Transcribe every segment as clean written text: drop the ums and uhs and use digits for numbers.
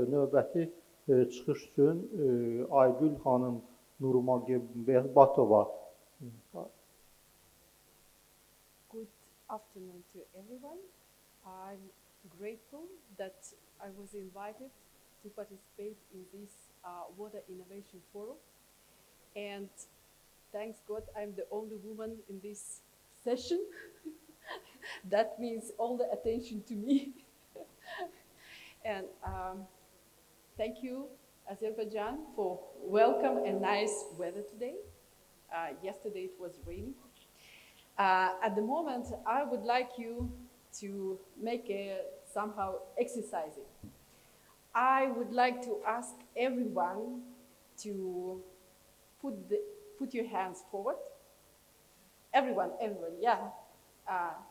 növbəti çıxış üçün Aygul xanım Nurmagambetova. Good afternoon to everyone. I'm grateful that I was invited to participate in this Water Innovation Forum. And thanks God, I'm the only woman in this session. That means all the attention to me. And thank you, Azerbaijan, for welcome and nice weather today. Yesterday it was raining. At the moment, I would like you to make somehow exercising. I would like to ask everyone to put your hands forward. Everyone, yeah.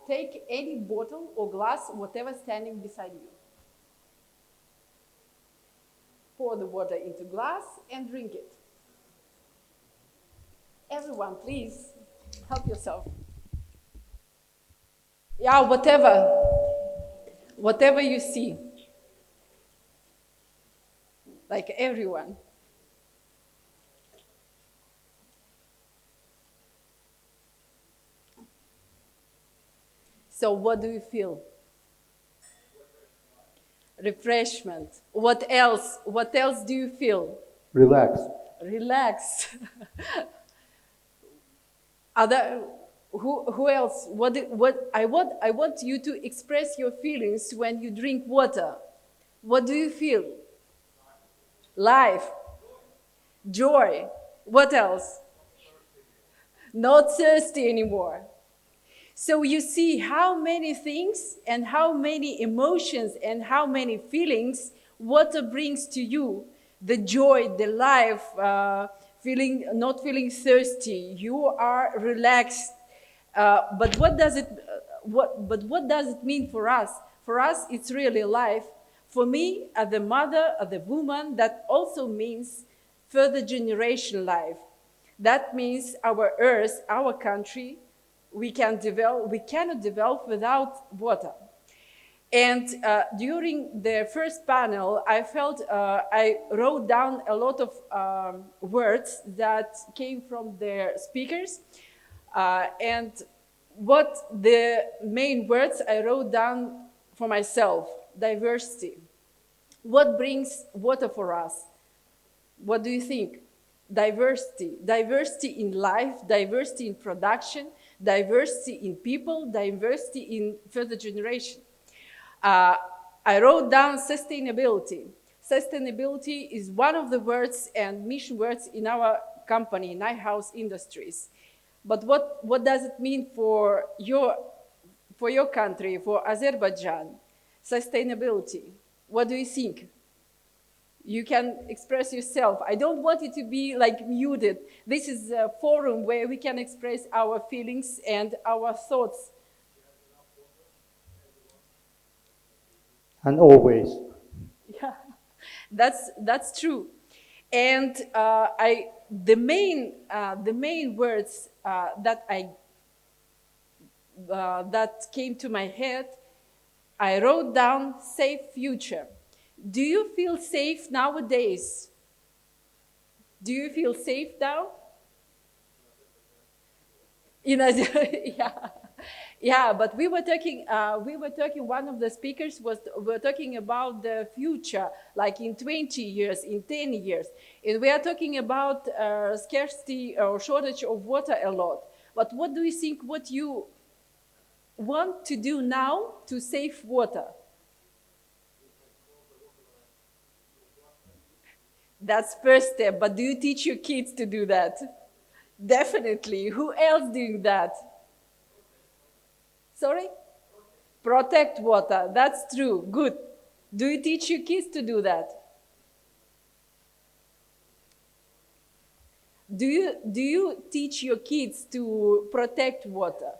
Take any bottle or glass, whatever standing beside you. Pour the water into glass and drink it. Everyone, please, help yourself. Yeah, whatever you see. Like everyone. So what do you feel? Refreshment. What else? What else do you feel? Relax. Relax. Who else? I want you to express your feelings when you drink water. What do you feel? Life. Joy. What else? Not thirsty anymore. So you see how many things and how many emotions and how many feelings water brings to you. The joy, the life, not feeling thirsty. You are relaxed. But what does it mean for us? For us, it's really life. For me, as a mother, as a woman, that also means further generation life. That means our earth, our country, we cannot develop without water. And during the first panel, I wrote down a lot of words that came from the speakers. And what the main words I wrote down for myself: diversity. What brings water for us? What do you think? Diversity. Diversity in life, diversity in production, diversity in people, diversity in further generation. I wrote down sustainability. Sustainability is one of the words and mission words in our company, in House Industries. But what does it mean for your country, for Azerbaijan? Sustainability. What do you think? You can express yourself. I don't want it to be like muted. This is a forum where we can express our feelings and our thoughts. And always. Yeah, that's true. And the main words that came to my head, I wrote down: safe future. Do you feel safe nowadays? Do you feel safe now? Yeah, but we were talking, one of the speakers were talking about the future, like in 20 years, in 10 years. And we are talking about scarcity or shortage of water a lot. But what do you think, what you want to do now to save water? That's first step, but do you teach your kids to do that? Definitely. Who else doing that? Sorry? Protect water. That's true. Good. Do you teach your kids to do that? Do you teach your kids to protect water?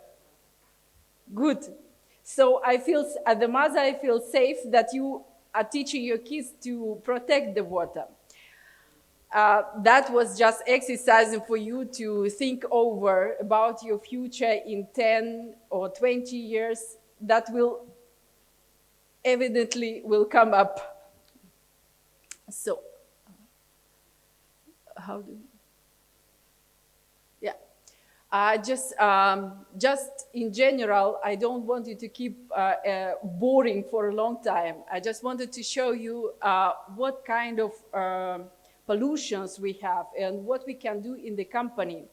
Good. So I feel, as a mother, I feel safe that you are teaching your kids to protect the water. That was just exercising for you to think over about your future in 10 or 20 years. That will evidently come up. So, how do? Yeah. Just in general, I don't want you to keep boring for a long time. I just wanted to show you what kind of pollutions we have and what we can do in the company.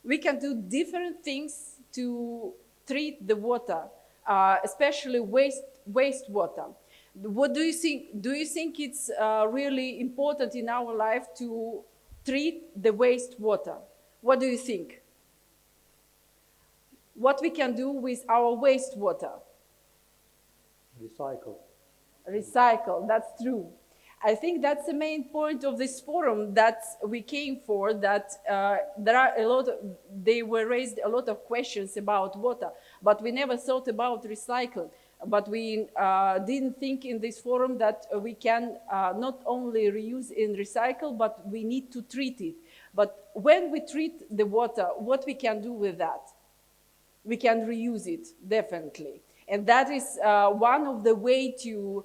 We can do different things to treat the water, especially wastewater. What do you think? Do you think it's really important in our life to treat the wastewater? What do you think? What we can do with our wastewater? Recycle. Recycle, that's true. I think that's the main point of this forum that we came for, that there are they were raised a lot of questions about water, but we never thought about recycle. But we didn't think in this forum that we can not only reuse and recycle, but we need to treat it. But when we treat the water, what we can do with that? We can reuse it, definitely. And that is one of the ways to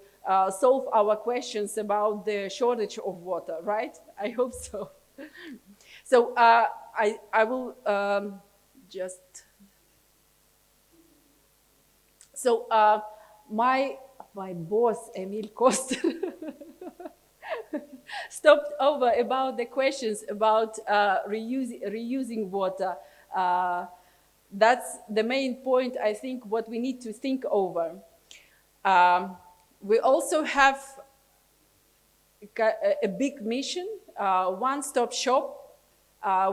solve our questions about the shortage of water, right? I hope so. So I will just... So my boss, Emil Koster, stopped over about the questions about reusing water. That's the main point, I think, what we need to think over. We also have a big mission, one-stop shop,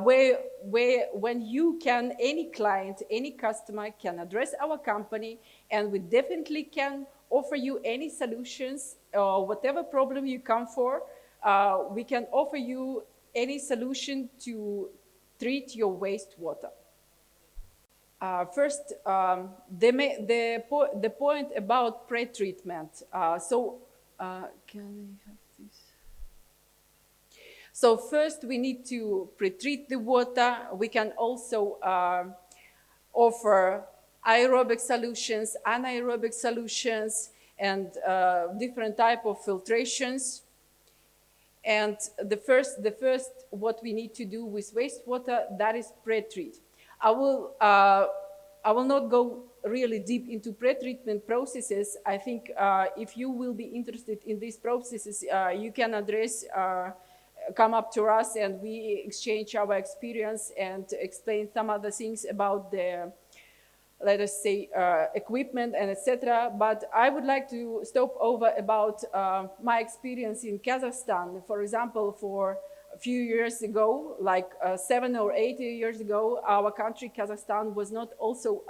where when you can, any client, any customer can address our company, and we definitely can offer you any solutions, whatever problem you come for, we can offer you any solution to treat your wastewater. First, the point about pre-treatment. Can I have this? So first, we need to pre-treat the water. We can also offer aerobic solutions, anaerobic solutions, and different type of filtrations. And the first, what we need to do with wastewater, that is pre-treat. I will not go really deep into pre-treatment processes. I think if you will be interested in these processes, you can come up to us and we exchange our experience and explain some other things about the, let us say, equipment and etc. But I would like to stop over about my experience in Kazakhstan. For example, for a few years ago, like 7 or 8 years ago, our country, Kazakhstan, was not also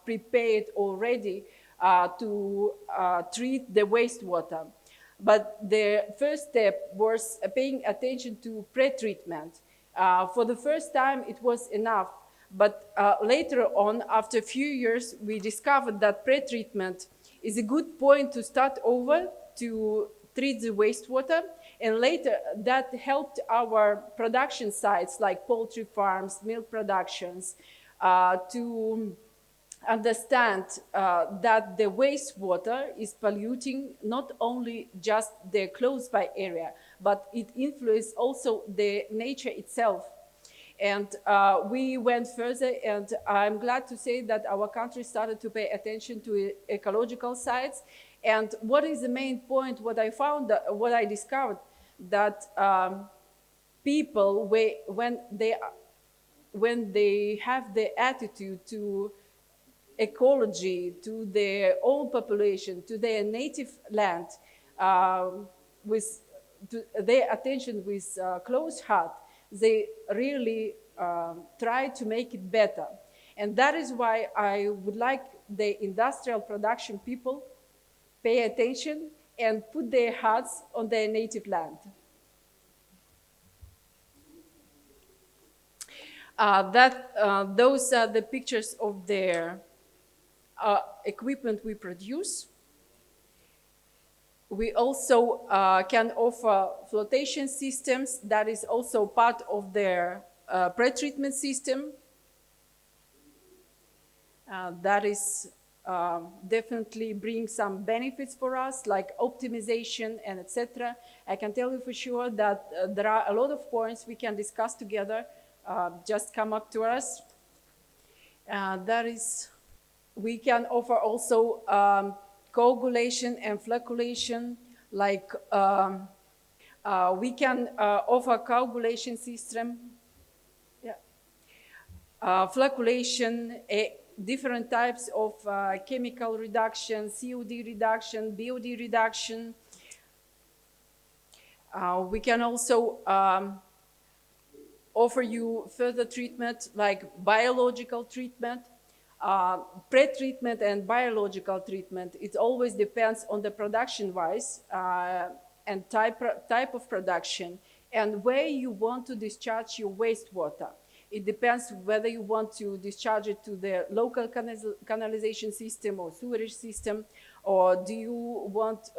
prepared already to treat the wastewater. But the first step was paying attention to pre-treatment. For the first time, it was enough. But later on, after a few years, we discovered that pre-treatment is a good point to start over to treat the wastewater. And later, that helped our production sites like poultry farms, milk productions, to understand that the wastewater is polluting not only just the close by area, but it influences also the nature itself. And we went further, and I'm glad to say that our country started to pay attention to ecological sites. And what is the main point, what I found, what I discovered, that people, when they have the attitude to ecology, to their own population, to their native land, with their attention with close heart, they really try to make it better. And that is why I would like the industrial production people pay attention and put their hearts on their native land. Those are the pictures of their equipment we produce. We also can offer flotation systems. That is also part of their pre-treatment system. That is definitely bring some benefits for us, like optimization and etc. I can tell you for sure that there are a lot of points we can discuss together. Just come up to us. That is, we can offer also coagulation and flocculation, like we can offer coagulation system, yeah, flocculation, different types of chemical reduction, COD reduction, BOD reduction. We can also offer you further treatment like biological treatment, pre-treatment and biological treatment. It always depends on the production-wise and type of production and where you want to discharge your wastewater. It depends whether you want to discharge it to the local canalization system or sewerage system, or do you want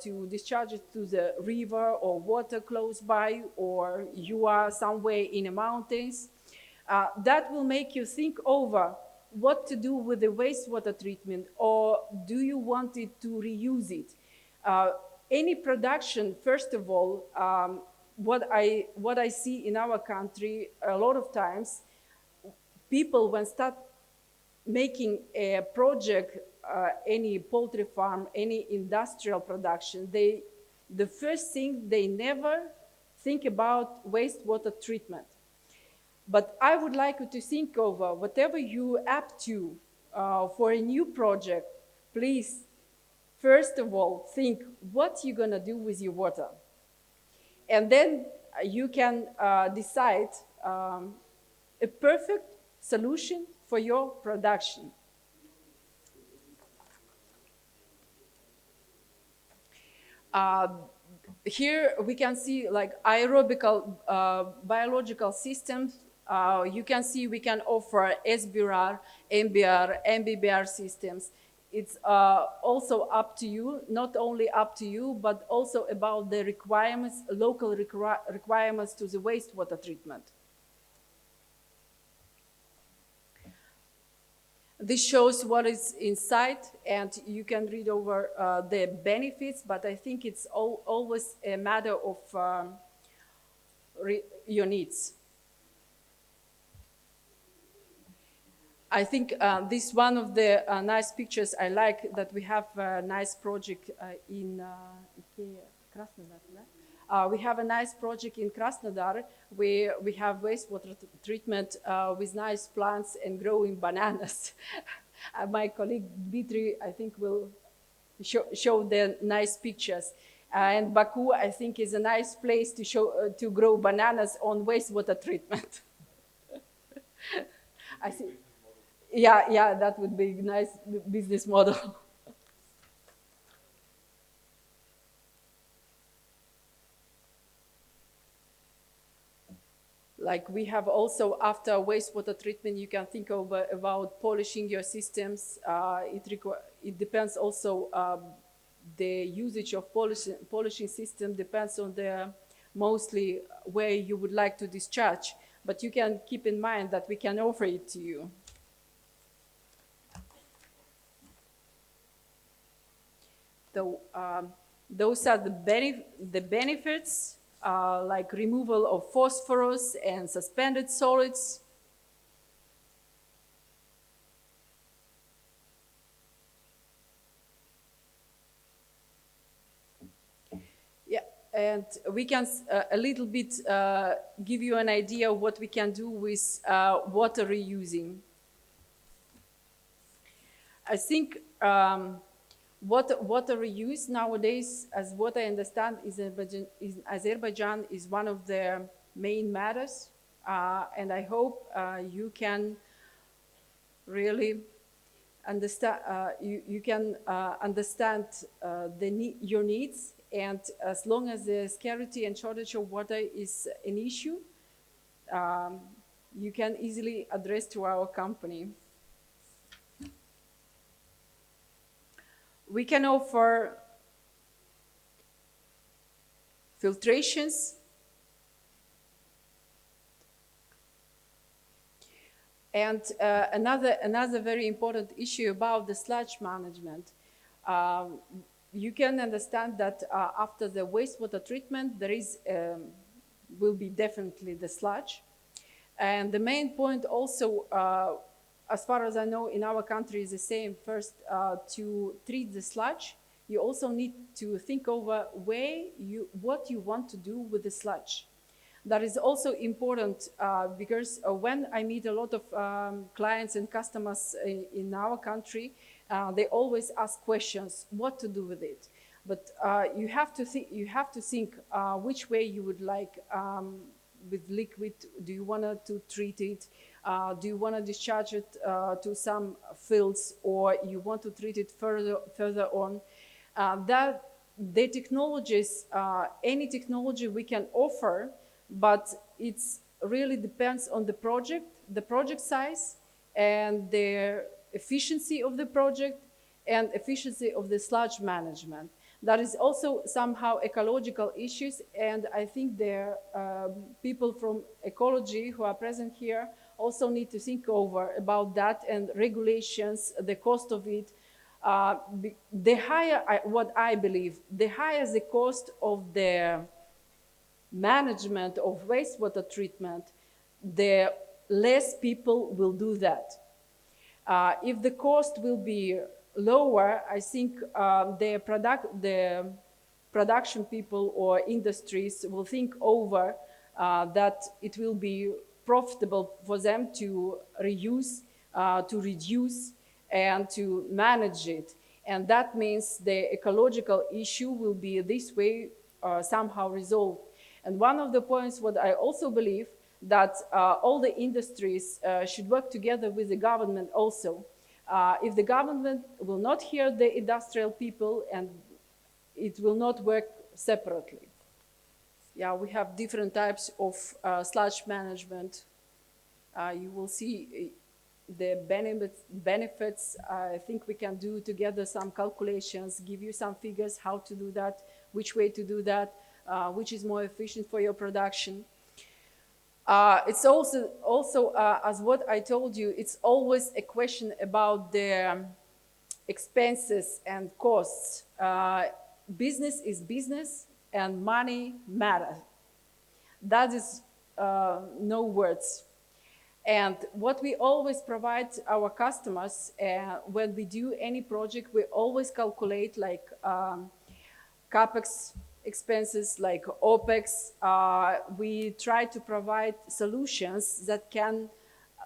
to discharge it to the river or water close by, or you are somewhere in the mountains. That will make you think over what to do with the wastewater treatment, or do you want it to reuse it? Any production, first of all, what I see in our country a lot of times, people when start making a project, any poultry farm, any industrial production, the first thing, they never think about wastewater treatment. But I would like you to think over whatever you up to for a new project. Please, first of all, think what you're gonna do with your water. And then you can decide a perfect solution for your production. Here we can see like aerobical biological systems. You can see we can offer SBR, MBR, MBBR systems. It's also up to you, not only up to you, but also about the requirements, local requirements to the wastewater treatment. This shows what is inside, and you can read over the benefits, but I think it's always a matter of your needs. I think this one of the nice pictures I like, that we have a nice project in Krasnodar. We have a nice project in Krasnodar where we have wastewater treatment with nice plants and growing bananas. My colleague Dmitry, I think, will show the nice pictures. And Baku, I think, is a nice place to show to grow bananas on wastewater treatment. I see. Yeah, that would be a nice business model. Like we have also, after wastewater treatment, you can think about polishing your systems. It depends also, the usage of polishing system depends on mostly where you would like to discharge. But you can keep in mind that we can offer it to you. So those are the benefits, like removal of phosphorus and suspended solids. Yeah, and we can a little bit give you an idea of what we can do with water reusing. I think water reuse nowadays, as what I understand, Azerbaijan is one of the main matters, and I hope you can really understand. You can understand your needs, and as long as the scarcity and shortage of water is an issue, you can easily address to our company. We can offer filtrations. And another very important issue about the sludge management. You can understand that after the wastewater treatment, there is will be definitely the sludge. And the main point also, as far as I know, in our country is the same. First, to treat the sludge, you also need to think over what you want to do with the sludge. That is also important because when I meet a lot of clients and customers in our country, they always ask questions, what to do with it. But you have to think which way you would like with liquid. Do you want to treat it? Do you want to discharge it to some fields, or you want to treat it further on? That the technologies, any technology we can offer, but it really depends on the project size, and the efficiency of the project, and efficiency of the sludge management. That is also somehow ecological issues, and I think there people from ecology who are present here also need to think over about that, and regulations, the cost of it. The higher, what I believe, the higher the cost of the management of wastewater treatment, the less people will do that. If the cost will be lower, I think the production people or industries will think over that it will be profitable for them to reuse, to reduce, and to manage it. And that means the ecological issue will be this way somehow resolved. And one of the points what I also believe, that all the industries should work together with the government also. If the government will not hear the industrial people, and it will not work separately. Yeah, we have different types of sludge management. You will see the benefits. I think we can do together some calculations, give you some figures how to do that, which way to do that, which is more efficient for your production. It's also as what I told you, it's always a question about the expenses and costs. Business is business, and money matters. That is no words. And what we always provide our customers when we do any project, we always calculate like CapEx expenses, like OpEx. We try to provide solutions that can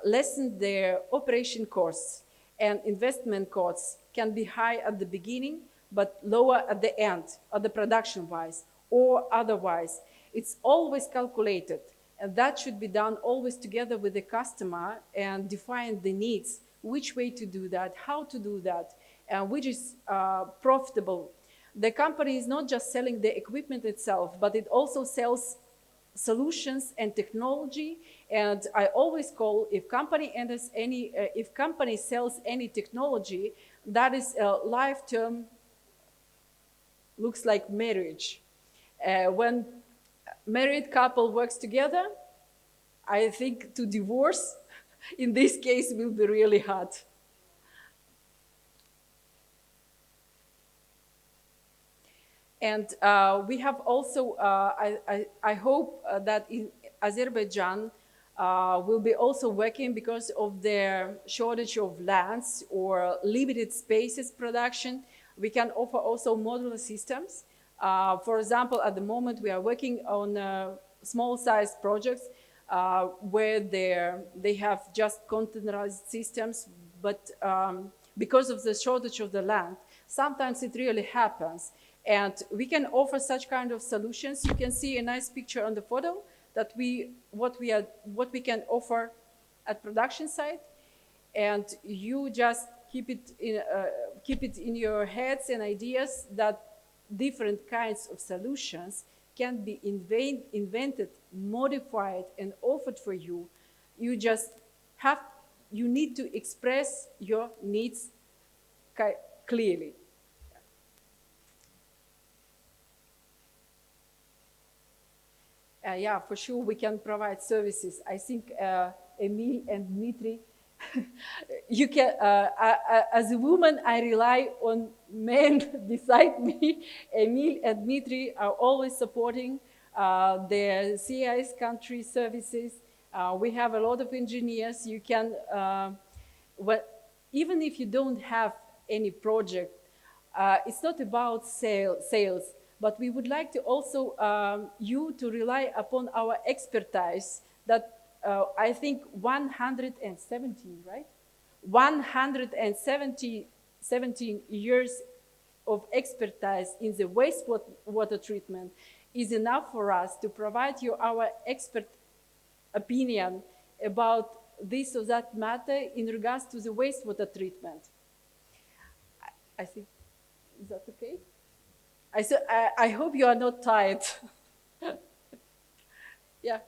lessen their operation costs, and investment costs can be high at the beginning, but lower at the end, at the production-wise or otherwise. It's always calculated, and that should be done always together with the customer and define the needs, which way to do that, how to do that, and which is profitable. The company is not just selling the equipment itself, but it also sells solutions and technology. And I always call, if company sells any technology, that is a lifetime, looks like marriage. When married couple works together, I think to divorce in this case will be really hard. And we have also, I hope that in Azerbaijan will be also working, because of their shortage of lands or limited spaces production. We can offer also modular systems. For example, at the moment we are working on small-sized projects where they have just containerized systems, but because of the shortage of the land, sometimes it really happens. And we can offer such kind of solutions. You can see a nice picture on the photo that what we can offer at production site, and you just keep it in your heads and ideas that different kinds of solutions can be invented, modified, and offered for you. You need to express your needs clearly. Yeah, for sure we can provide services. I think Emil and Dmitry you can, as a woman, I rely on men beside me. Emil and Dmitry are always supporting the CIS country services. We have a lot of engineers. You can, even if you don't have any project, it's not about sales, but we would like to also you to rely upon our expertise that I think 117, right? 117 years of expertise in the wastewater treatment is enough for us to provide you our expert opinion about this or that matter in regards to the wastewater treatment. I think, is that okay? I hope you are not tired. Yeah.